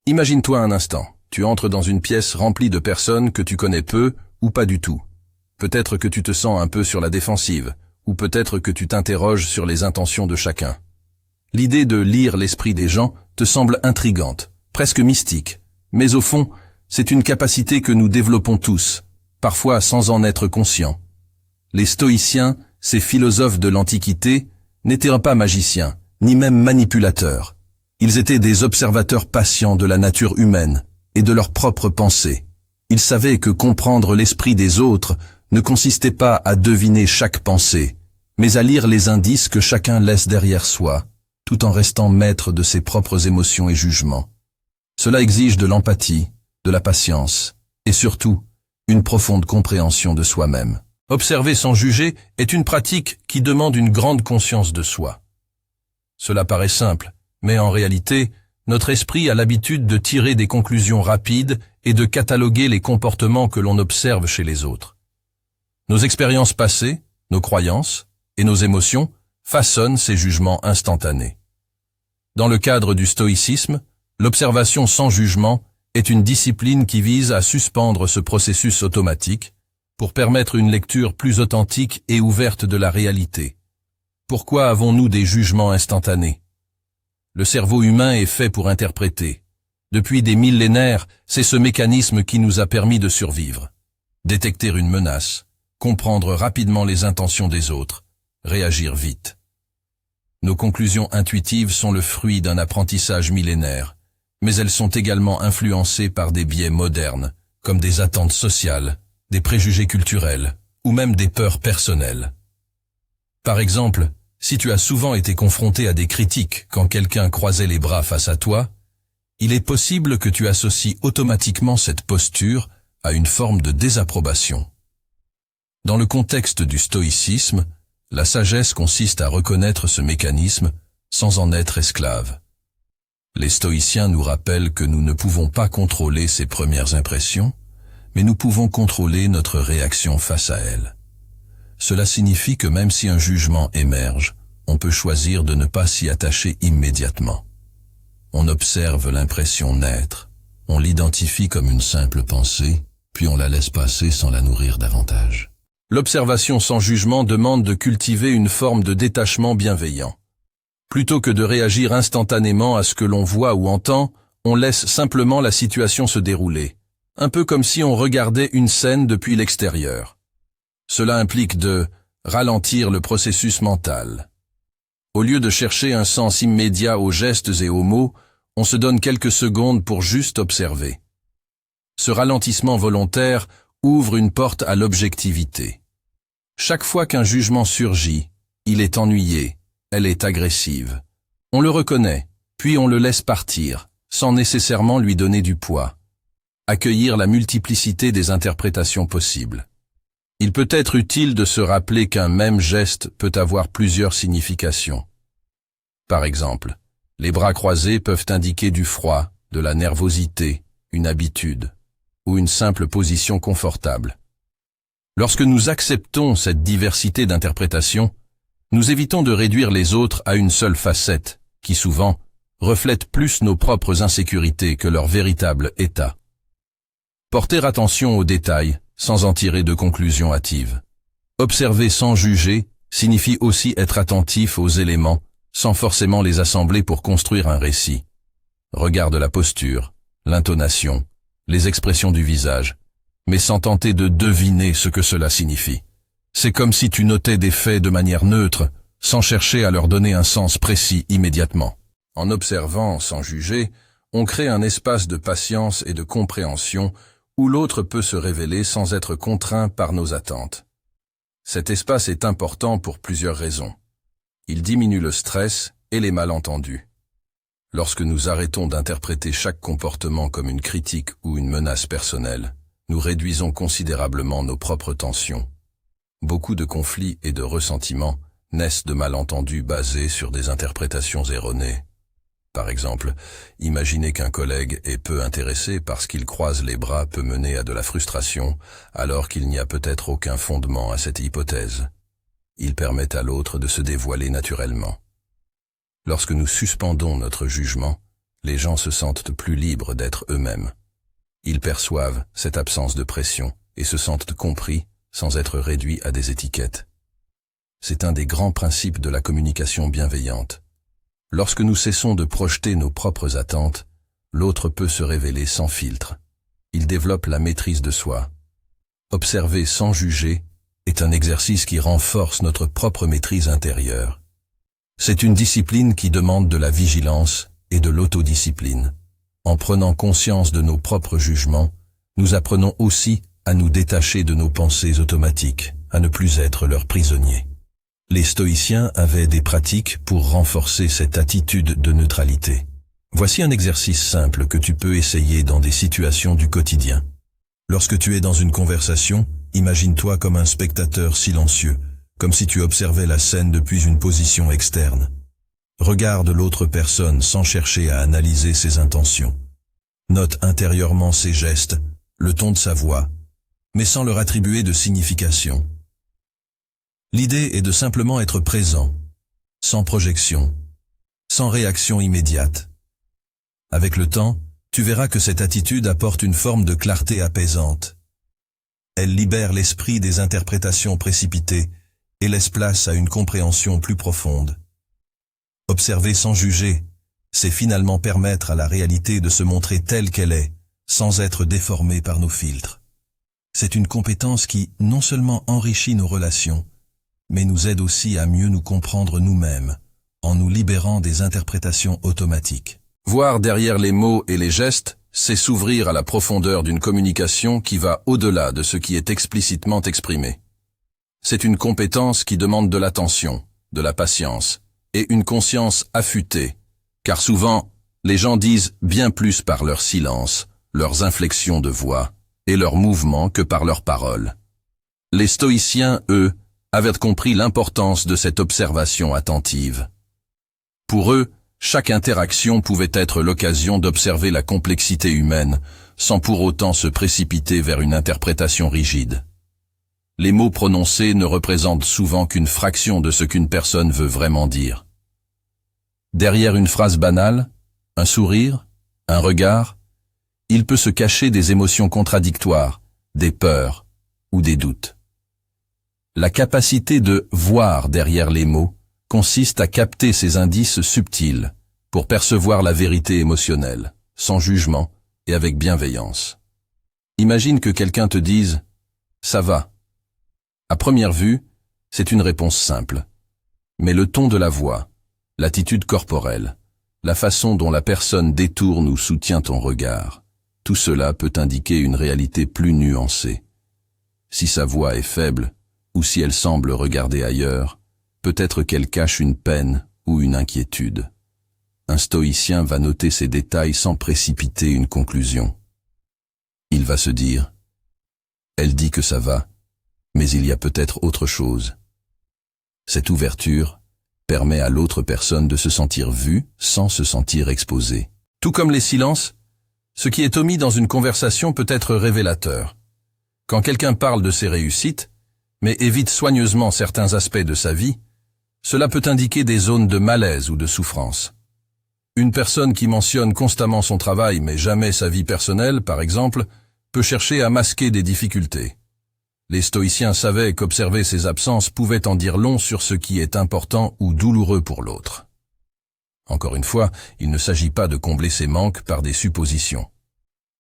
Imagine-toi un instant, tu entres dans une pièce remplie de personnes que tu connais peu ou pas du tout. Peut-être que tu te sens un peu sur la défensive, ou peut-être que tu t'interroges sur les intentions de chacun. L'idée de lire l'esprit des gens te semble intrigante, presque mystique, mais au fond, c'est une capacité que nous développons tous, parfois sans en être conscients. Les stoïciens, ces philosophes de l'Antiquité, n'étaient pas magiciens, ni même manipulateurs. Ils étaient des observateurs patients de la nature humaine et de leurs propres pensées. Ils savaient que comprendre l'esprit des autres ne consistait pas à deviner chaque pensée, mais à lire les indices que chacun laisse derrière soi, tout en restant maître de ses propres émotions et jugements. Cela exige de l'empathie, de la patience, et surtout, une profonde compréhension de soi-même. Observer sans juger est une pratique qui demande une grande conscience de soi. Cela paraît simple, mais en réalité, notre esprit a l'habitude de tirer des conclusions rapides et de cataloguer les comportements que l'on observe chez les autres. Nos expériences passées, nos croyances et nos émotions façonnent ces jugements instantanés. Dans le cadre du stoïcisme, l'observation sans jugement est une discipline qui vise à suspendre ce processus automatique pour permettre une lecture plus authentique et ouverte de la réalité. Pourquoi avons-nous des jugements instantanés? Le cerveau humain est fait pour interpréter. Depuis des millénaires, c'est ce mécanisme qui nous a permis de survivre. Détecter une menace, comprendre rapidement les intentions des autres, réagir vite. Nos conclusions intuitives sont le fruit d'un apprentissage millénaire, mais elles sont également influencées par des biais modernes, comme des attentes sociales, des préjugés culturels, ou même des peurs personnelles. Par exemple, si tu as souvent été confronté à des critiques quand quelqu'un croisait les bras face à toi, il est possible que tu associes automatiquement cette posture à une forme de désapprobation. Dans le contexte du stoïcisme, la sagesse consiste à reconnaître ce mécanisme sans en être esclave. Les stoïciens nous rappellent que nous ne pouvons pas contrôler ces premières impressions, mais nous pouvons contrôler notre réaction face à elles. Cela signifie que même si un jugement émerge, on peut choisir de ne pas s'y attacher immédiatement. On observe l'impression naître, on l'identifie comme une simple pensée, puis on la laisse passer sans la nourrir davantage. L'observation sans jugement demande de cultiver une forme de détachement bienveillant. Plutôt que de réagir instantanément à ce que l'on voit ou entend, on laisse simplement la situation se dérouler, un peu comme si on regardait une scène depuis l'extérieur. Cela implique de ralentir le processus mental. Au lieu de chercher un sens immédiat aux gestes et aux mots, on se donne quelques secondes pour juste observer. Ce ralentissement volontaire ouvre une porte à l'objectivité. Chaque fois qu'un jugement surgit, il est ennuyé, elle est agressive. On le reconnaît, puis on le laisse partir, sans nécessairement lui donner du poids. Accueillir la multiplicité des interprétations possibles. Il peut être utile de se rappeler qu'un même geste peut avoir plusieurs significations. Par exemple, les bras croisés peuvent indiquer du froid, de la nervosité, une habitude, ou une simple position confortable. Lorsque nous acceptons cette diversité d'interprétations, nous évitons de réduire les autres à une seule facette, qui souvent reflète plus nos propres insécurités que leur véritable état. Porter attention aux détails, sans en tirer de conclusions hâtives. Observer sans juger signifie aussi être attentif aux éléments, sans forcément les assembler pour construire un récit. Regarde la posture, l'intonation, les expressions du visage, mais sans tenter de deviner ce que cela signifie. C'est comme si tu notais des faits de manière neutre, sans chercher à leur donner un sens précis immédiatement. En observant sans juger, on crée un espace de patience et de compréhension où l'autre peut se révéler sans être contraint par nos attentes. Cet espace est important pour plusieurs raisons. Il diminue le stress et les malentendus. Lorsque nous arrêtons d'interpréter chaque comportement comme une critique ou une menace personnelle, nous réduisons considérablement nos propres tensions. Beaucoup de conflits et de ressentiments naissent de malentendus basés sur des interprétations erronées. Par exemple, imaginer qu'un collègue est peu intéressé parce qu'il croise les bras peut mener à de la frustration, alors qu'il n'y a peut-être aucun fondement à cette hypothèse. Il permet à l'autre de se dévoiler naturellement. Lorsque nous suspendons notre jugement, les gens se sentent plus libres d'être eux-mêmes. Ils perçoivent cette absence de pression et se sentent compris sans être réduits à des étiquettes. C'est un des grands principes de la communication bienveillante. Lorsque nous cessons de projeter nos propres attentes, l'autre peut se révéler sans filtre. Il développe la maîtrise de soi. Observer sans juger est un exercice qui renforce notre propre maîtrise intérieure. C'est une discipline qui demande de la vigilance et de l'autodiscipline. En prenant conscience de nos propres jugements, nous apprenons aussi à nous détacher de nos pensées automatiques, à ne plus être leurs prisonniers. Les stoïciens avaient des pratiques pour renforcer cette attitude de neutralité. Voici un exercice simple que tu peux essayer dans des situations du quotidien. Lorsque tu es dans une conversation, imagine-toi comme un spectateur silencieux, comme si tu observais la scène depuis une position externe. Regarde l'autre personne sans chercher à analyser ses intentions. Note intérieurement ses gestes, le ton de sa voix, mais sans leur attribuer de signification. L'idée est de simplement être présent, sans projection, sans réaction immédiate. Avec le temps, tu verras que cette attitude apporte une forme de clarté apaisante. Elle libère l'esprit des interprétations précipitées et laisse place à une compréhension plus profonde. Observer sans juger, c'est finalement permettre à la réalité de se montrer telle qu'elle est, sans être déformée par nos filtres. C'est une compétence qui non seulement enrichit nos relations, mais nous aide aussi à mieux nous comprendre nous-mêmes, en nous libérant des interprétations automatiques. Voir derrière les mots et les gestes, c'est s'ouvrir à la profondeur d'une communication qui va au-delà de ce qui est explicitement exprimé. C'est une compétence qui demande de l'attention, de la patience et une conscience affûtée, car souvent, les gens disent bien plus par leur silence, leurs inflexions de voix et leurs mouvements que par leurs paroles. Les stoïciens, eux, avaient compris l'importance de cette observation attentive. Pour eux, chaque interaction pouvait être l'occasion d'observer la complexité humaine, sans pour autant se précipiter vers une interprétation rigide. Les mots prononcés ne représentent souvent qu'une fraction de ce qu'une personne veut vraiment dire. Derrière une phrase banale, un sourire, un regard, il peut se cacher des émotions contradictoires, des peurs ou des doutes. La capacité de voir derrière les mots consiste à capter ces indices subtils pour percevoir la vérité émotionnelle, sans jugement et avec bienveillance. Imagine que quelqu'un te dise « ça va ». À première vue, c'est une réponse simple. Mais le ton de la voix, l'attitude corporelle, la façon dont la personne détourne ou soutient ton regard, tout cela peut indiquer une réalité plus nuancée. Si sa voix est faible, ou si elle semble regarder ailleurs, peut-être qu'elle cache une peine ou une inquiétude. Un stoïcien va noter ces détails sans précipiter une conclusion. Il va se dire « Elle dit que ça va, mais il y a peut-être autre chose ». Cette ouverture permet à l'autre personne de se sentir vue sans se sentir exposée. Tout comme les silences, ce qui est omis dans une conversation peut être révélateur. Quand quelqu'un parle de ses réussites, mais évite soigneusement certains aspects de sa vie, cela peut indiquer des zones de malaise ou de souffrance. Une personne qui mentionne constamment son travail mais jamais sa vie personnelle, par exemple, peut chercher à masquer des difficultés. Les stoïciens savaient qu'observer ces absences pouvait en dire long sur ce qui est important ou douloureux pour l'autre. Encore une fois, il ne s'agit pas de combler ces manques par des suppositions.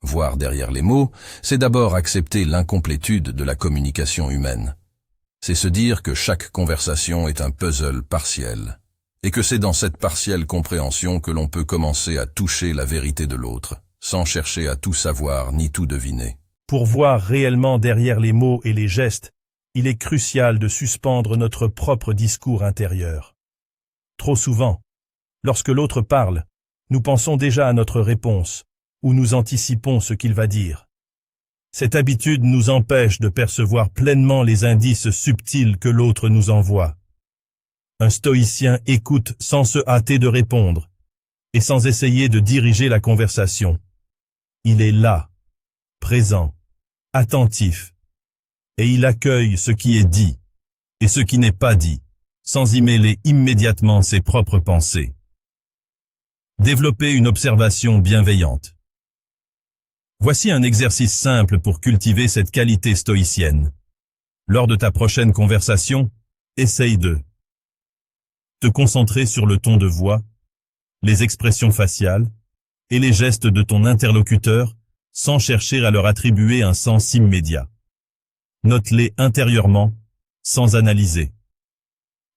Voir derrière les mots, c'est d'abord accepter l'incomplétude de la communication humaine. C'est se dire que chaque conversation est un puzzle partiel, et que c'est dans cette partielle compréhension que l'on peut commencer à toucher la vérité de l'autre, sans chercher à tout savoir ni tout deviner. Pour voir réellement derrière les mots et les gestes, il est crucial de suspendre notre propre discours intérieur. Trop souvent, lorsque l'autre parle, nous pensons déjà à notre réponse, ou nous anticipons ce qu'il va dire. Cette habitude nous empêche de percevoir pleinement les indices subtils que l'autre nous envoie. Un stoïcien écoute sans se hâter de répondre, et sans essayer de diriger la conversation. Il est là, présent, attentif, et il accueille ce qui est dit et ce qui n'est pas dit, sans y mêler immédiatement ses propres pensées. Développer une observation bienveillante. Voici un exercice simple pour cultiver cette qualité stoïcienne. Lors de ta prochaine conversation, essaye de te concentrer sur le ton de voix, les expressions faciales et les gestes de ton interlocuteur sans chercher à leur attribuer un sens immédiat. Note-les intérieurement, sans analyser.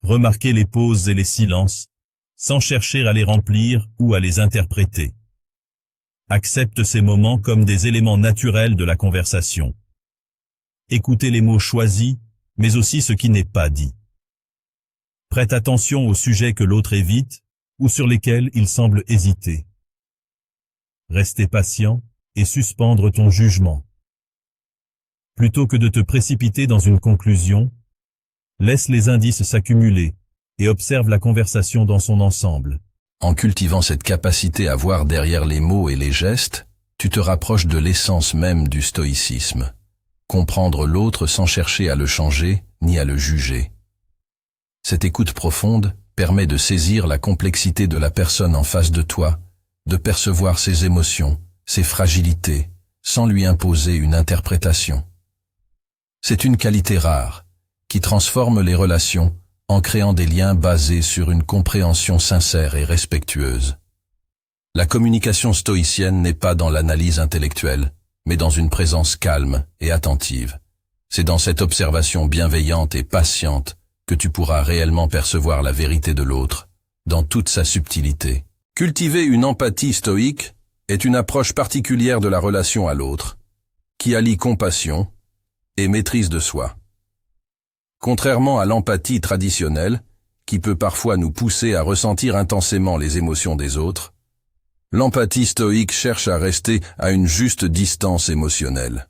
Remarquez les pauses et les silences, sans chercher à les remplir ou à les interpréter. Accepte ces moments comme des éléments naturels de la conversation. Écoutez les mots choisis, mais aussi ce qui n'est pas dit. Prête attention aux sujets que l'autre évite ou sur lesquels il semble hésiter. Restez patient et suspendre ton jugement. Plutôt que de te précipiter dans une conclusion, laisse les indices s'accumuler et observe la conversation dans son ensemble. En cultivant cette capacité à voir derrière les mots et les gestes, tu te rapproches de l'essence même du stoïcisme. Comprendre l'autre sans chercher à le changer ni à le juger. Cette écoute profonde permet de saisir la complexité de la personne en face de toi, de percevoir ses émotions, ses fragilités, sans lui imposer une interprétation. C'est une qualité rare, qui transforme les relations en créant des liens basés sur une compréhension sincère et respectueuse. La communication stoïcienne n'est pas dans l'analyse intellectuelle, mais dans une présence calme et attentive. C'est dans cette observation bienveillante et patiente que tu pourras réellement percevoir la vérité de l'autre, dans toute sa subtilité. Cultiver une empathie stoïque est une approche particulière de la relation à l'autre, qui allie compassion et maîtrise de soi. Contrairement à l'empathie traditionnelle, qui peut parfois nous pousser à ressentir intensément les émotions des autres, l'empathie stoïque cherche à rester à une juste distance émotionnelle.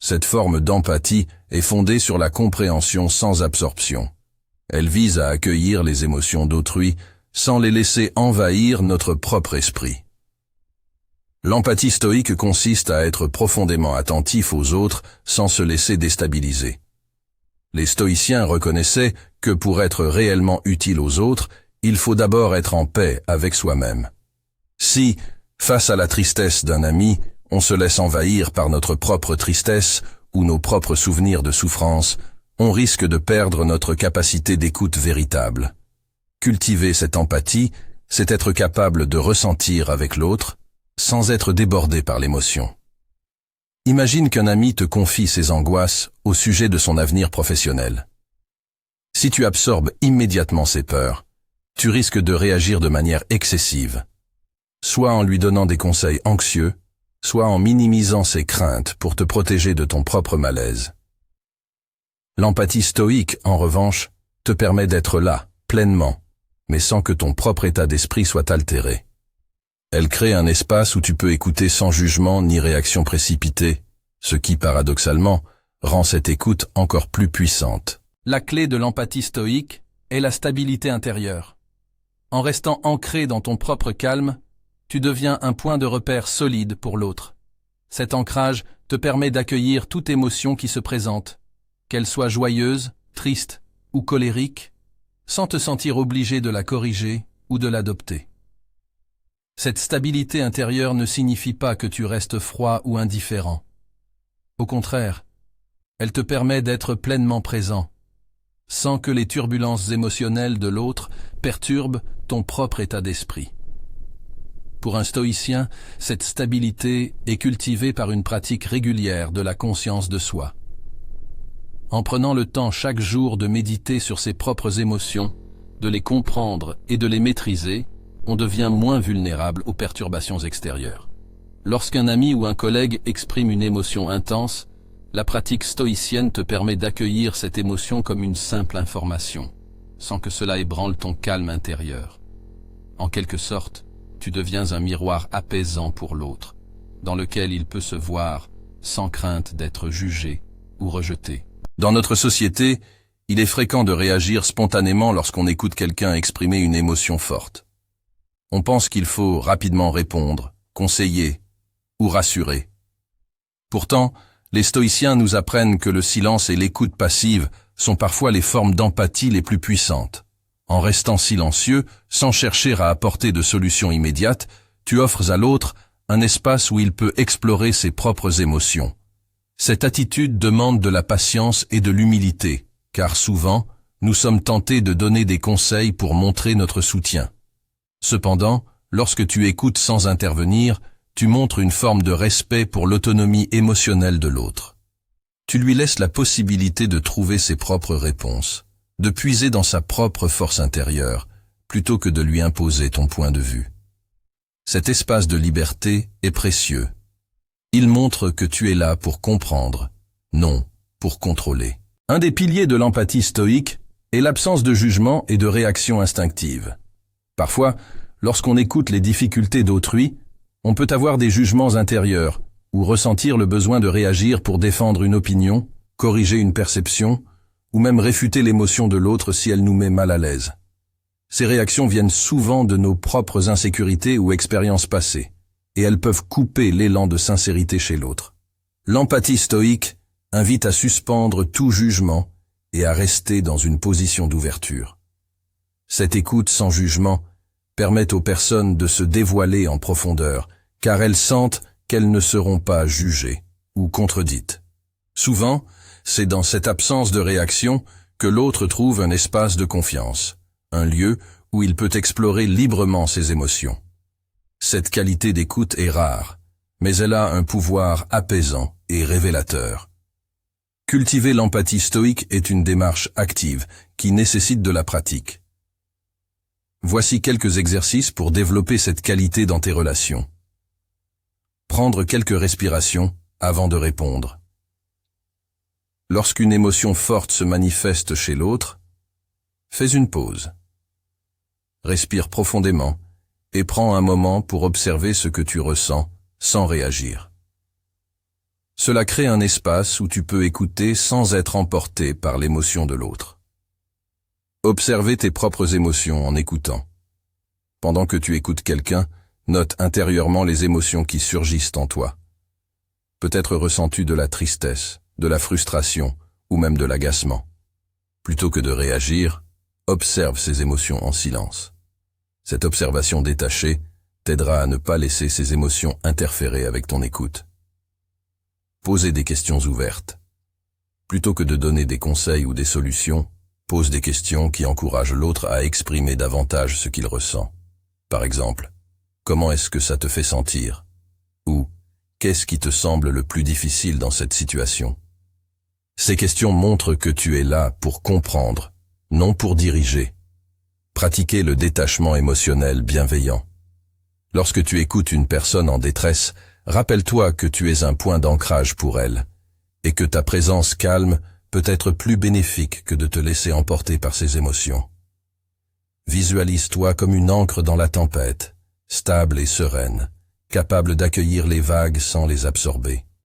Cette forme d'empathie est fondée sur la compréhension sans absorption. Elle vise à accueillir les émotions d'autrui sans les laisser envahir notre propre esprit. L'empathie stoïque consiste à être profondément attentif aux autres sans se laisser déstabiliser. Les stoïciens reconnaissaient que pour être réellement utile aux autres, il faut d'abord être en paix avec soi-même. Si, face à la tristesse d'un ami, on se laisse envahir par notre propre tristesse ou nos propres souvenirs de souffrance, on risque de perdre notre capacité d'écoute véritable. Cultiver cette empathie, c'est être capable de ressentir avec l'autre, sans être débordé par l'émotion. Imagine qu'un ami te confie ses angoisses au sujet de son avenir professionnel. Si tu absorbes immédiatement ses peurs, tu risques de réagir de manière excessive, soit en lui donnant des conseils anxieux, soit en minimisant ses craintes pour te protéger de ton propre malaise. L'empathie stoïque, en revanche, te permet d'être là, pleinement, mais sans que ton propre état d'esprit soit altéré. Elle crée un espace où tu peux écouter sans jugement ni réaction précipitée, ce qui, paradoxalement, rend cette écoute encore plus puissante. La clé de l'empathie stoïque est la stabilité intérieure. En restant ancré dans ton propre calme, tu deviens un point de repère solide pour l'autre. Cet ancrage te permet d'accueillir toute émotion qui se présente, qu'elle soit joyeuse, triste ou colérique, sans te sentir obligé de la corriger ou de l'adopter. Cette stabilité intérieure ne signifie pas que tu restes froid ou indifférent. Au contraire, elle te permet d'être pleinement présent, sans que les turbulences émotionnelles de l'autre perturbent ton propre état d'esprit. Pour un stoïcien, cette stabilité est cultivée par une pratique régulière de la conscience de soi. En prenant le temps chaque jour de méditer sur ses propres émotions, de les comprendre et de les maîtriser, on devient moins vulnérable aux perturbations extérieures. Lorsqu'un ami ou un collègue exprime une émotion intense, la pratique stoïcienne te permet d'accueillir cette émotion comme une simple information, sans que cela ébranle ton calme intérieur. En quelque sorte, tu deviens un miroir apaisant pour l'autre, dans lequel il peut se voir sans crainte d'être jugé ou rejeté. Dans notre société, il est fréquent de réagir spontanément lorsqu'on écoute quelqu'un exprimer une émotion forte. On pense qu'il faut rapidement répondre, conseiller ou rassurer. Pourtant, les stoïciens nous apprennent que le silence et l'écoute passive sont parfois les formes d'empathie les plus puissantes. En restant silencieux, sans chercher à apporter de solution immédiate, tu offres à l'autre un espace où il peut explorer ses propres émotions. Cette attitude demande de la patience et de l'humilité, car souvent, nous sommes tentés de donner des conseils pour montrer notre soutien. Cependant, lorsque tu écoutes sans intervenir, tu montres une forme de respect pour l'autonomie émotionnelle de l'autre. Tu lui laisses la possibilité de trouver ses propres réponses, de puiser dans sa propre force intérieure, plutôt que de lui imposer ton point de vue. Cet espace de liberté est précieux. Il montre que tu es là pour comprendre, non pour contrôler. Un des piliers de l'empathie stoïque est l'absence de jugement et de réaction instinctive. Parfois, lorsqu'on écoute les difficultés d'autrui, on peut avoir des jugements intérieurs ou ressentir le besoin de réagir pour défendre une opinion, corriger une perception, ou même réfuter l'émotion de l'autre si elle nous met mal à l'aise. Ces réactions viennent souvent de nos propres insécurités ou expériences passées, et elles peuvent couper l'élan de sincérité chez l'autre. L'empathie stoïque invite à suspendre tout jugement et à rester dans une position d'ouverture. Cette écoute sans jugement permet aux personnes de se dévoiler en profondeur, car elles sentent qu'elles ne seront pas jugées ou contredites. Souvent, c'est dans cette absence de réaction que l'autre trouve un espace de confiance, un lieu où il peut explorer librement ses émotions. Cette qualité d'écoute est rare, mais elle a un pouvoir apaisant et révélateur. Cultiver l'empathie stoïque est une démarche active qui nécessite de la pratique. Voici quelques exercices pour développer cette qualité dans tes relations. Prendre quelques respirations avant de répondre. Lorsqu'une émotion forte se manifeste chez l'autre, fais une pause. Respire profondément et prends un moment pour observer ce que tu ressens sans réagir. Cela crée un espace où tu peux écouter sans être emporté par l'émotion de l'autre. Observer tes propres émotions en écoutant. Pendant que tu écoutes quelqu'un, note intérieurement les émotions qui surgissent en toi. Peut-être ressens-tu de la tristesse, de la frustration ou même de l'agacement. Plutôt que de réagir, observe ces émotions en silence. Cette observation détachée t'aidera à ne pas laisser ces émotions interférer avec ton écoute. Posez des questions ouvertes. Plutôt que de donner des conseils ou des solutions, pose des questions qui encouragent l'autre à exprimer davantage ce qu'il ressent. Par exemple, comment est-ce que ça te fait sentir? Ou, qu'est-ce qui te semble le plus difficile dans cette situation? Ces questions montrent que tu es là pour comprendre, non pour diriger. Pratiquez le détachement émotionnel bienveillant. Lorsque tu écoutes une personne en détresse, rappelle-toi que tu es un point d'ancrage pour elle, et que ta présence calme peut être plus bénéfique que de te laisser emporter par ses émotions. Visualise-toi comme une ancre dans la tempête, stable et sereine, capable d'accueillir les vagues sans les absorber.